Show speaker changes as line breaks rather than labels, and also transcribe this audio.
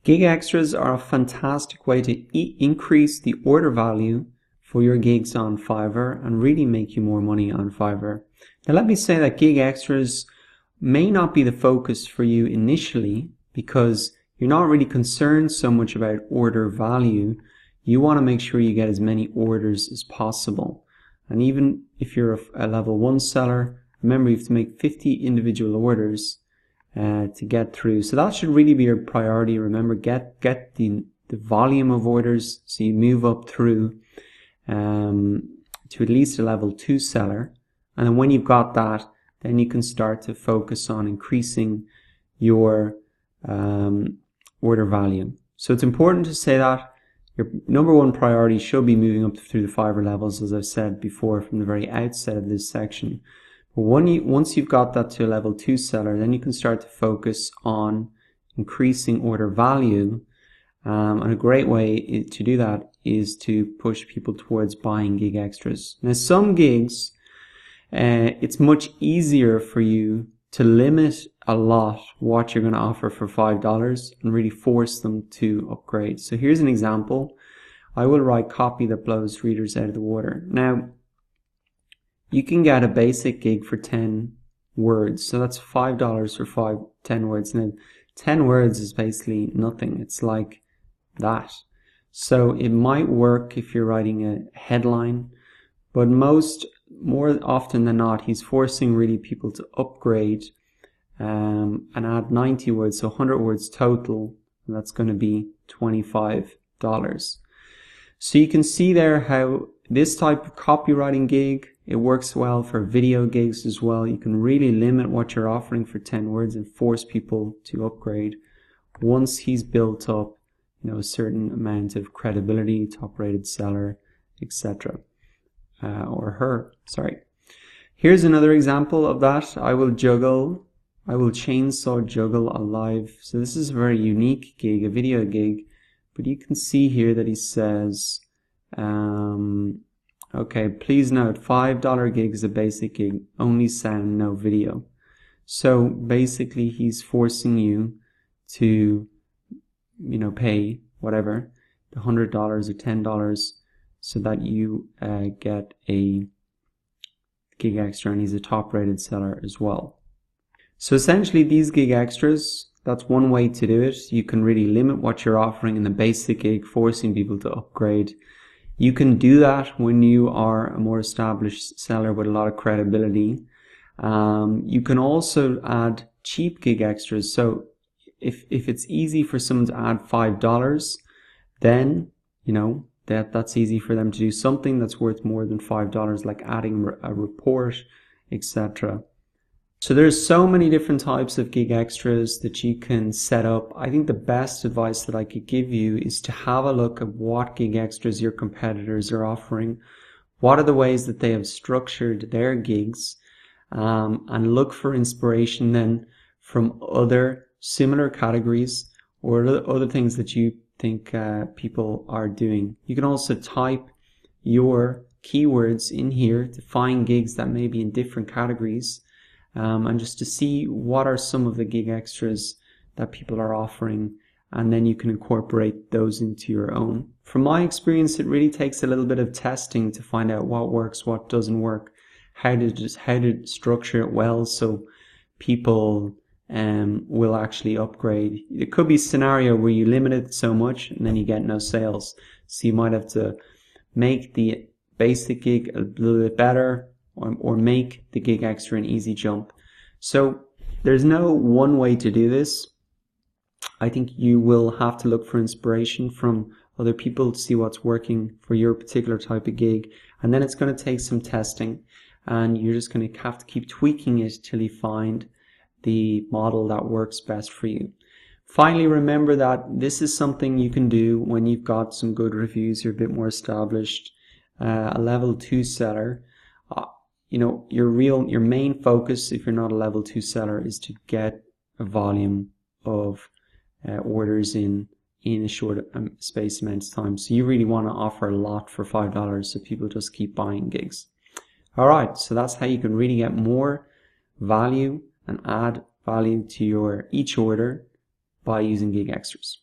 Gig extras are a fantastic way to increase the order value for your gigs on Fiverr and really make you more money on Fiverr. Now let me say that gig extras may not be the focus for you initially because you're not really concerned so much about order value. You want to make sure you get as many orders as possible. And even if you're a level 1 seller, remember you have to make 50 individual orders to get through. So that should really be your priority. Remember, get the volume of orders so you move up through to at least a level 2 seller. And then when you've got that, then you can start to focus on increasing your order value. So it's important to say that your number one priority should be moving up through the Fiverr levels, as I've said before from the very outset of this section. But once you've got that to a level 2 seller, then you can start to focus on increasing order value. And a great way to do that is to push people towards buying gig extras. Now, some gigs, it's much easier for you to limit a lot what you're going to offer for $5 and really force them to upgrade. So here's an example. I will write copy that blows readers out of the water. Now, you can get a basic gig for 10 words. So that's $5 for 10 words. Now, 10 words is basically nothing. It's like that. So it might work if you're writing a headline, but more often than not, he's forcing really people to upgrade and add 90 words, so 100 words total, and that's going to be $25. So you can see there how this type of copywriting gig, it works well for video gigs as well. You can really limit what you're offering for 10 words and force people to upgrade once he's built up, a certain amount of credibility, top rated seller, etc. Or her, sorry. Here's another example of that. I will chainsaw juggle a live. So this is a very unique gig, a video gig, but you can see here that he says, okay, please note, $5 gig is a basic gig, only sound, no video. So basically he's forcing you to, pay whatever, the $100 or $10 so that you get a gig extra, and he's a top rated seller as well. So essentially these gig extras, that's one way to do it. You can really limit what you're offering in the basic gig, forcing people to upgrade. You can do that when you are a more established seller with a lot of credibility. You can also add cheap gig extras. So if it's easy for someone to add $5, then, that's easy for them to do something that's worth more than $5, like adding a report, etc. So there's so many different types of gig extras that you can set up. I think the best advice that I could give you is to have a look at what gig extras your competitors are offering. What are the ways that they have structured their gigs, and look for inspiration then from other similar categories or other things that you think people are doing. You can also type your keywords in here to find gigs that may be in different categories, and just to see what are some of the gig extras that people are offering, and then you can incorporate those into your own. From my experience, it really takes a little bit of testing to find out what works, what doesn't work, how to structure it well so people will actually upgrade. It could be a scenario where you limit it so much and then you get no sales. So you might have to make the basic gig a little bit better, or make the gig extra an easy jump. So there's no one way to do this. I think you will have to look for inspiration from other people to see what's working for your particular type of gig. And then it's going to take some testing, and you're just going to have to keep tweaking it till you find the model that works best for you. Finally, remember that this is something you can do when you've got some good reviews, you're a bit more established, a level 2 seller. Your main focus, if you're not a level 2 seller, is to get a volume of orders in a short space amount of time. So you really want to offer a lot for $5 so people just keep buying gigs. Alright, so that's how you can really get more value and add value to each order by using gig extras.